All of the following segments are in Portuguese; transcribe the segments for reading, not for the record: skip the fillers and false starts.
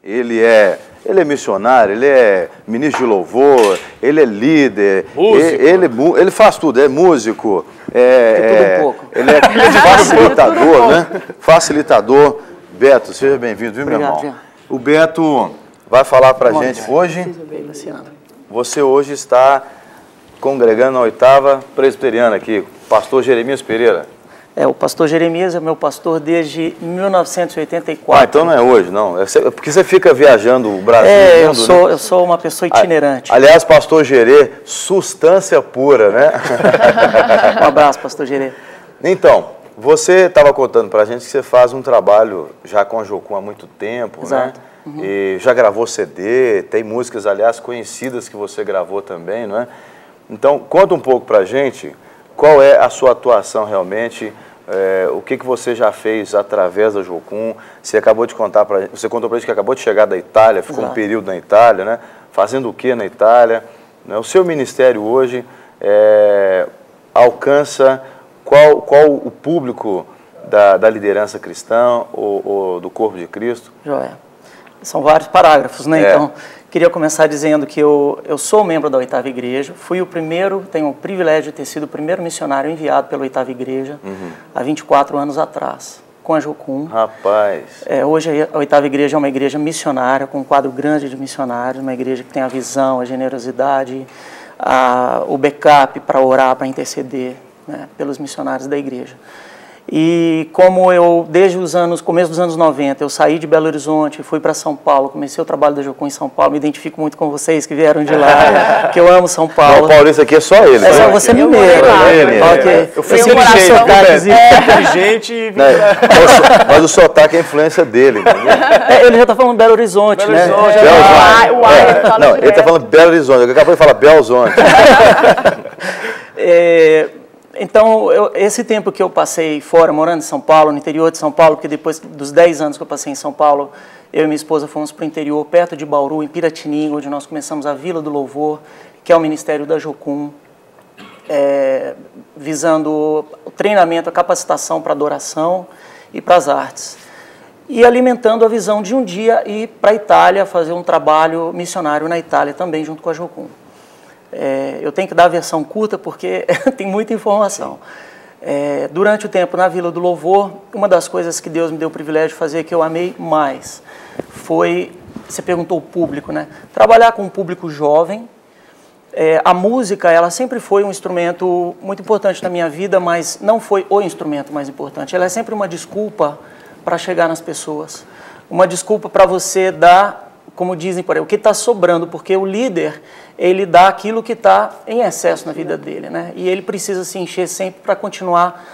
Ele é missionário, ele é ministro de louvor, ele é líder, ele faz tudo, é músico, tudo um pouco. Ele é facilitador, né? Facilitador. Beto, seja bem-vindo, viu, meu irmão? Obrigado. O Beto vai falar pra gente hoje. Você hoje está congregando na 8ª Presbiteriana aqui, pastor Jeremias Pereira. O pastor Jeremias é meu pastor desde 1984. Então não é hoje, não. Porque você fica viajando o Brasil. Eu sou uma pessoa itinerante. Aliás, pastor Gerê, substância pura, né? Um abraço, pastor Gerê. Então, você estava contando para a gente que você faz um trabalho já com a Jocum há muito tempo, Exato. né? E já gravou CD, tem músicas, aliás, conhecidas que você gravou também, não é? Então, conta um pouco para a gente qual é a sua atuação realmente, o que você já fez através da Jocum. Você acabou de contar para você contou para a gente que acabou de chegar da Itália, ficou um período na Itália, né? Fazendo o que na Itália? Né? O seu ministério hoje alcança qual o público da liderança cristã ou do corpo de Cristo? Joia. São vários parágrafos, né? Então, queria começar dizendo que eu sou membro da 8ª Igreja, fui o primeiro, tenho o privilégio de ter sido o primeiro missionário enviado pela 8ª Igreja há 24 anos atrás, com a Jocum. Rapaz! Hoje a 8ª Igreja é uma igreja missionária, com um quadro grande de missionários, uma igreja que tem a visão, a generosidade, o backup para orar, para interceder, né, pelos missionários da igreja. E como eu, desde começo dos anos 90, eu saí de Belo Horizonte, fui para São Paulo, comecei o trabalho da Jocum em São Paulo, me identifico muito com vocês que vieram de lá, que eu amo São Paulo. Não, Paulo, isso aqui é só ele. É só você mineiro. Eu fui inteligente. Mas o sotaque é a influência dele. Ele já está falando Belo Horizonte, né? Não, ele está falando Belo Horizonte, eu acabei de falar Belo Horizonte. Então, esse tempo que eu passei fora, morando em São Paulo, no interior de São Paulo, porque depois dos 10 anos que eu passei em São Paulo, eu e minha esposa fomos para o interior, perto de Bauru, em Piratininga, onde nós começamos a Vila do Louvor, que é o ministério da Jocum, visando o treinamento, a capacitação para adoração e para as artes. E alimentando a visão de um dia ir para a Itália, fazer um trabalho missionário na Itália também, junto com a Jocum. Eu tenho que dar a versão curta porque tem muita informação. Durante o tempo na Vila do Louvor, uma das coisas que Deus me deu o privilégio de fazer, que eu amei mais, foi, você perguntou o público, né? Trabalhar com um público jovem. A música, ela sempre foi um instrumento muito importante na minha vida, mas não foi o instrumento mais importante. Ela é sempre uma desculpa para chegar nas pessoas. Uma desculpa para você dar, como dizem por aí, o que está sobrando, porque o líder, ele dá aquilo que está em excesso na vida dele, né? E ele precisa se encher sempre para continuar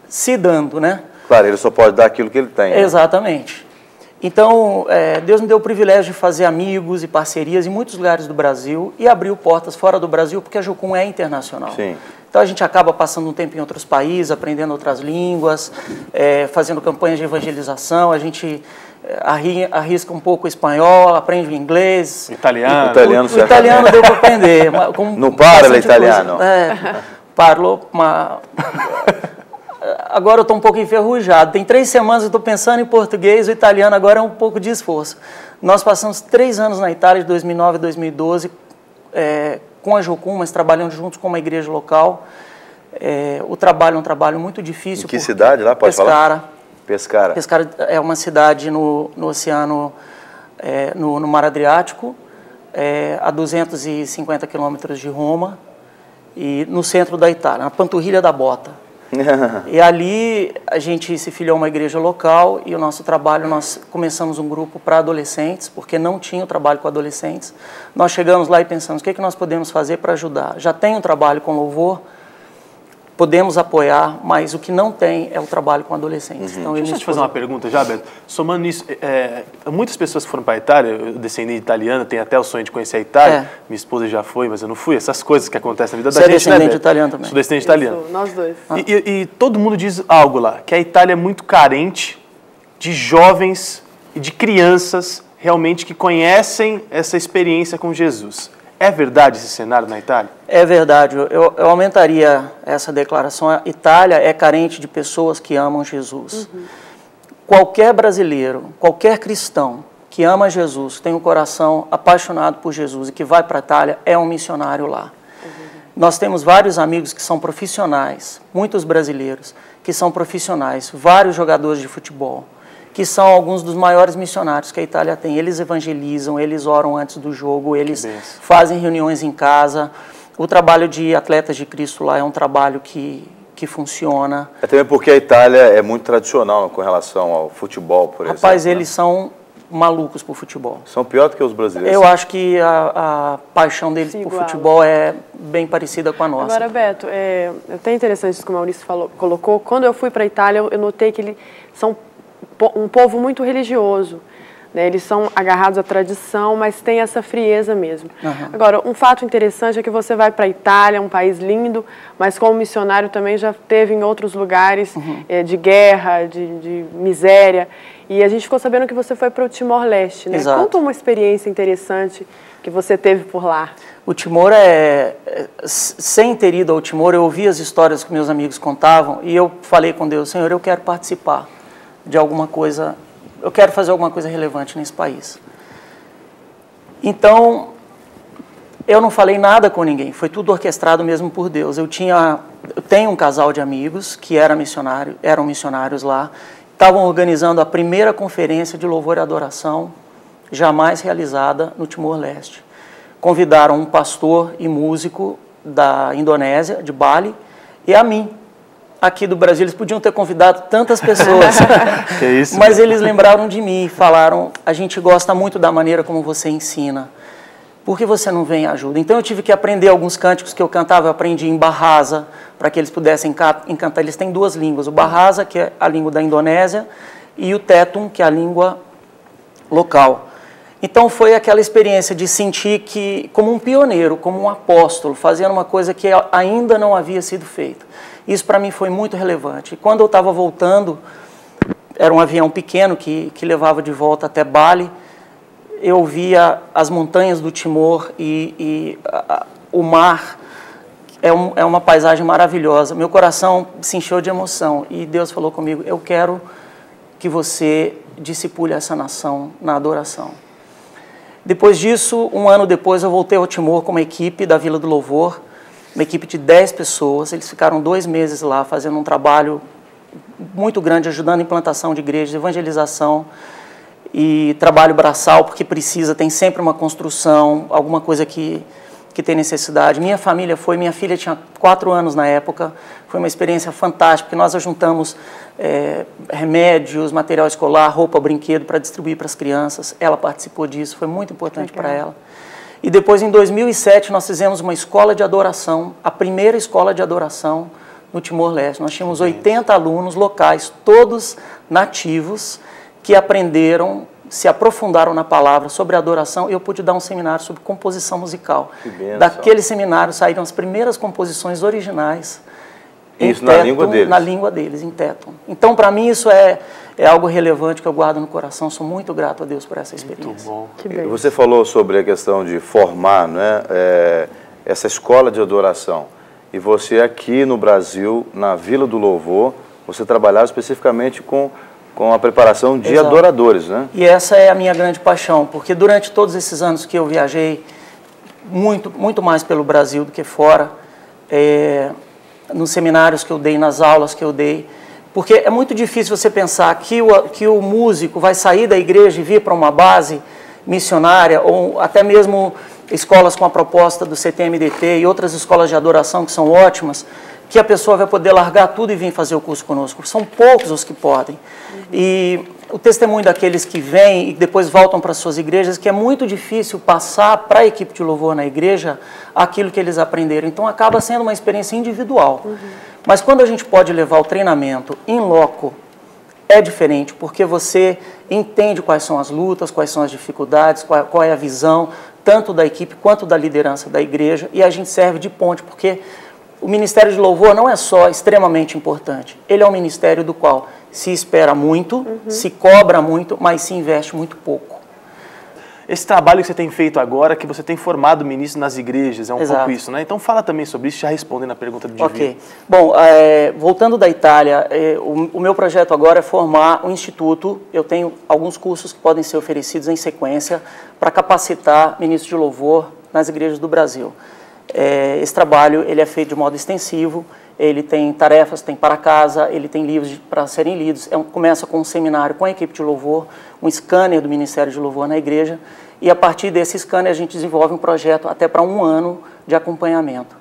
se dando, né? Claro, ele só pode dar aquilo que ele tem. Né? Exatamente. Então, Deus me deu o privilégio de fazer amigos e parcerias em muitos lugares do Brasil e abriu portas fora do Brasil, porque a Jocum é internacional. Sim. Então, a gente acaba passando um tempo em outros países, aprendendo outras línguas, fazendo campanhas de evangelização, a gente arrisca um pouco o espanhol, aprende o inglês. Italiano. O italiano deu para aprender. Não para italiano. Parlo, mas... Agora eu estou um pouco enferrujado. Tem 3 semanas que eu estou pensando em português, o italiano agora é um pouco de esforço. Nós passamos 3 anos na Itália, de 2009 a 2012, com a Jocum, mas trabalhando juntos com uma igreja local. O trabalho é um trabalho muito difícil. Em que cidade lá? Pode falar? Pescara. Pescara é uma cidade no oceano, no Mar Adriático, a 250 quilômetros de Roma, e no centro da Itália, na panturrilha da bota. E ali a gente se filiou a uma igreja local e o nosso trabalho, nós começamos um grupo para adolescentes, porque não tinha o trabalho com adolescentes. Nós chegamos lá e pensamos, o que nós podemos fazer para ajudar? Já tem um trabalho com louvor, podemos apoiar, mas o que não tem é o trabalho com adolescentes. Então, Deixa eu te fazer uma pergunta já, Beto. Somando nisso, muitas pessoas que foram para a Itália, eu descendente italiano, tenho até o sonho de conhecer a Itália. Minha esposa já foi, mas eu não fui. Essas coisas que acontecem na vida da gente, né? Você é descendente italiano também? Sou descendente italiano. Nós dois. E todo mundo diz algo lá, que a Itália é muito carente de jovens e de crianças realmente que conhecem essa experiência com Jesus. É verdade esse cenário na Itália? É verdade. Eu aumentaria essa declaração. A Itália é carente de pessoas que amam Jesus. Qualquer brasileiro, qualquer cristão que ama Jesus, que tem um coração apaixonado por Jesus e que vai para a Itália, é um missionário lá. Nós temos vários amigos que são profissionais, muitos brasileiros que são profissionais, vários jogadores de futebol, que são alguns dos maiores missionários que a Itália tem. Eles evangelizam, eles oram antes do jogo, eles fazem reuniões em casa. O trabalho de Atletas de Cristo lá é um trabalho que funciona. É também porque a Itália é muito tradicional com relação ao futebol, por exemplo. Rapaz, eles são malucos por futebol. São pior do que os brasileiros. Eu acho que a paixão deles por futebol é bem parecida com a nossa. Agora, Beto, é até interessante isso que o Maurício colocou. Quando eu fui para a Itália, eu notei que eles são um povo muito religioso. Né? Eles são agarrados à tradição, mas tem essa frieza mesmo. Agora, um fato interessante é que você vai para a Itália, um país lindo, mas como missionário também já teve em outros lugares de guerra, de miséria. E a gente ficou sabendo que você foi para o Timor-Leste, né? Exato. Conta uma experiência interessante que você teve por lá. O Timor sem ter ido ao Timor, eu ouvi as histórias que meus amigos contavam e eu falei com Deus, Senhor, eu quero participar de alguma coisa, eu quero fazer alguma coisa relevante nesse país. Então, eu não falei nada com ninguém, foi tudo orquestrado mesmo por Deus. Eu tenho um casal de amigos que eram missionários lá, estavam organizando a primeira conferência de louvor e adoração jamais realizada no Timor-Leste. Convidaram um pastor e músico da Indonésia, de Bali, e a mim, aqui do Brasil. Eles podiam ter convidado tantas pessoas, Que isso, mas eles lembraram de mim e falaram, a gente gosta muito da maneira como você ensina, por que você não vem e ajuda? Então eu tive que aprender alguns cânticos que eu cantava, eu aprendi em Bahasa, para que eles pudessem cantar. Eles têm duas línguas, o Bahasa, que é a língua da Indonésia, e o Tetum, que é a língua local. Então foi aquela experiência de sentir que, como um pioneiro, como um apóstolo, fazendo uma coisa que ainda não havia sido feita. Isso para mim foi muito relevante. E quando eu estava voltando, era um avião pequeno que levava de volta até Bali, eu via as montanhas do Timor e o mar. É uma paisagem maravilhosa. Meu coração se encheu de emoção e Deus falou comigo, eu quero que você discipule essa nação na adoração. Depois disso, um ano depois, eu voltei ao Timor com uma equipe da Vila do Louvor, uma equipe de 10 pessoas. Eles ficaram 2 meses lá fazendo um trabalho muito grande, ajudando a implantação de igrejas, evangelização e trabalho braçal, porque tem sempre uma construção, alguma coisa que tem necessidade. Minha filha tinha 4 anos na época, foi uma experiência fantástica, porque nós ajuntamos remédios, material escolar, roupa, brinquedo para distribuir para as crianças. Ela participou disso, foi muito importante para ela. E depois, em 2007, nós fizemos uma escola de adoração, a primeira escola de adoração no Timor-Leste. Nós tínhamos 80 alunos locais, todos nativos, que aprenderam, se aprofundaram na palavra sobre adoração, e eu pude dar um seminário sobre composição musical. Daquele seminário saíram as primeiras composições originais. Isso na língua deles? Na língua deles, em Tetum. Então, para mim, isso é algo relevante que eu guardo no coração. Sou muito grato a Deus por essa experiência. Muito bom. Que bem. Você falou sobre a questão de formar, né, essa escola de adoração. E você aqui no Brasil, na Vila do Louvor, você trabalhava especificamente com a preparação de adoradores, né? E essa é a minha grande paixão, porque durante todos esses anos que eu viajei, muito mais pelo Brasil do que fora, nos seminários que eu dei, nas aulas que eu dei, porque é muito difícil você pensar que o músico vai sair da igreja e vir para uma base missionária, ou até mesmo escolas com a proposta do CTMDT e outras escolas de adoração que são ótimas, que a pessoa vai poder largar tudo e vir fazer o curso conosco. São poucos os que podem. E o testemunho daqueles que vêm e depois voltam para suas igrejas, que é muito difícil passar para a equipe de louvor na igreja aquilo que eles aprenderam. Então acaba sendo uma experiência individual. Mas quando a gente pode levar o treinamento in loco, é diferente, porque você entende quais são as lutas, quais são as dificuldades, qual é a visão, tanto da equipe quanto da liderança da igreja, e a gente serve de ponte, porque o ministério de louvor não é só extremamente importante, ele é um ministério do qual se espera muito, se cobra muito, mas se investe muito pouco. Esse trabalho que você tem feito agora, que você tem formado ministro nas igrejas, é um Exato. pouco isso, né? Então fala também sobre isso, já respondendo a pergunta do Divino. Ok. Bom, voltando da Itália, o meu projeto agora é formar um instituto. Eu tenho alguns cursos que podem ser oferecidos em sequência para capacitar ministros de louvor nas igrejas do Brasil. Esse trabalho ele é feito de modo extensivo, ele tem tarefas, tem para casa, ele tem livros para serem lidos. Começa com um seminário com a equipe de louvor, um scanner do Ministério de Louvor na igreja, e a partir desse scanner a gente desenvolve um projeto até para 1 ano de acompanhamento.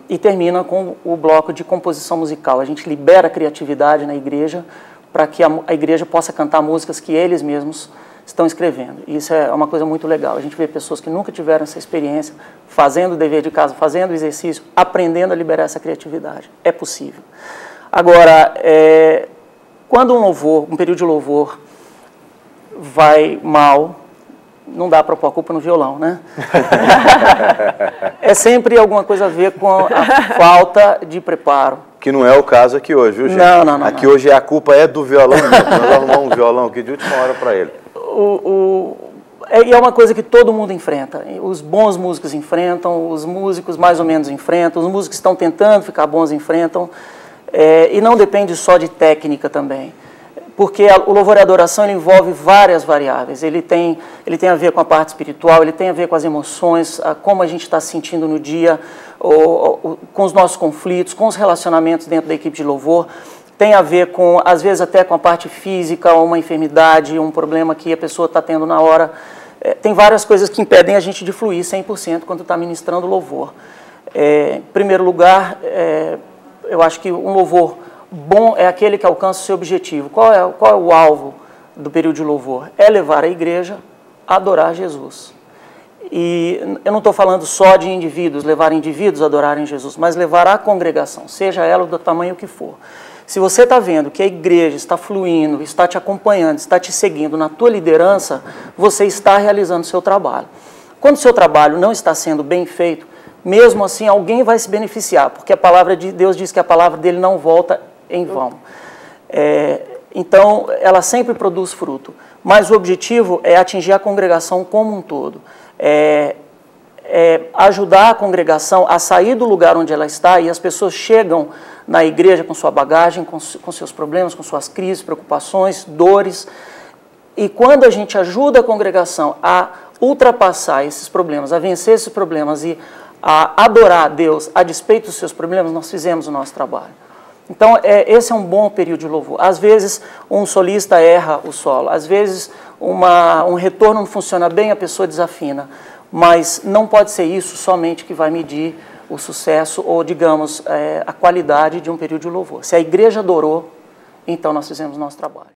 E termina com o bloco de composição musical. A gente libera a criatividade na igreja para que a igreja possa cantar músicas que eles mesmos estão escrevendo. E isso é uma coisa muito legal. A gente vê pessoas que nunca tiveram essa experiência, fazendo o dever de casa, fazendo o exercício, aprendendo a liberar essa criatividade. É possível. Agora, quando um período de louvor vai mal, não dá para pôr a culpa no violão, né? É sempre alguma coisa a ver com a falta de preparo. Que não é o caso aqui hoje, viu, gente? Não. Aqui hoje a culpa é do violão mesmo. Nós arrumamos um violão aqui de última hora para ele. E é uma coisa que todo mundo enfrenta. Os bons músicos enfrentam, os músicos mais ou menos enfrentam, os músicos que estão tentando ficar bons enfrentam. E não depende só de técnica também. Porque o louvor e a adoração ele envolve várias variáveis. Ele tem a ver com a parte espiritual, ele tem a ver com as emoções, como a gente está se sentindo no dia, com os nossos conflitos, com os relacionamentos dentro da equipe de louvor. Tem a ver com, às vezes, até com a parte física, uma enfermidade, um problema que a pessoa está tendo na hora. Tem várias coisas que impedem a gente de fluir 100% quando está ministrando louvor. Em primeiro lugar, eu acho que um louvor bom é aquele que alcança o seu objetivo. Qual é o alvo do período de louvor? É levar a igreja a adorar Jesus. E eu não estou falando só de indivíduos, levar indivíduos a adorarem Jesus, mas levar a congregação, seja ela do tamanho que for. Se você está vendo que a igreja está fluindo, está te acompanhando, está te seguindo na tua liderança, você está realizando o seu trabalho. Quando o seu trabalho não está sendo bem feito, mesmo assim alguém vai se beneficiar, porque a palavra de Deus diz que a palavra dele não volta em vão. Então, ela sempre produz fruto. Mas o objetivo é atingir a congregação como um todo. Ajudar a congregação a sair do lugar onde ela está, e as pessoas chegam na igreja com sua bagagem, com seus problemas, com suas crises, preocupações, dores. E quando a gente ajuda a congregação a ultrapassar esses problemas, a vencer esses problemas e a adorar a Deus a despeito dos seus problemas, nós fizemos o nosso trabalho. Então, esse é um bom período de louvor. Às vezes, um solista erra o solo. Às vezes, um retorno não funciona bem, a pessoa desafina. Mas não pode ser isso somente que vai medir o sucesso ou, digamos, a qualidade de um período de louvor. Se a igreja adorou, então nós fizemos o nosso trabalho.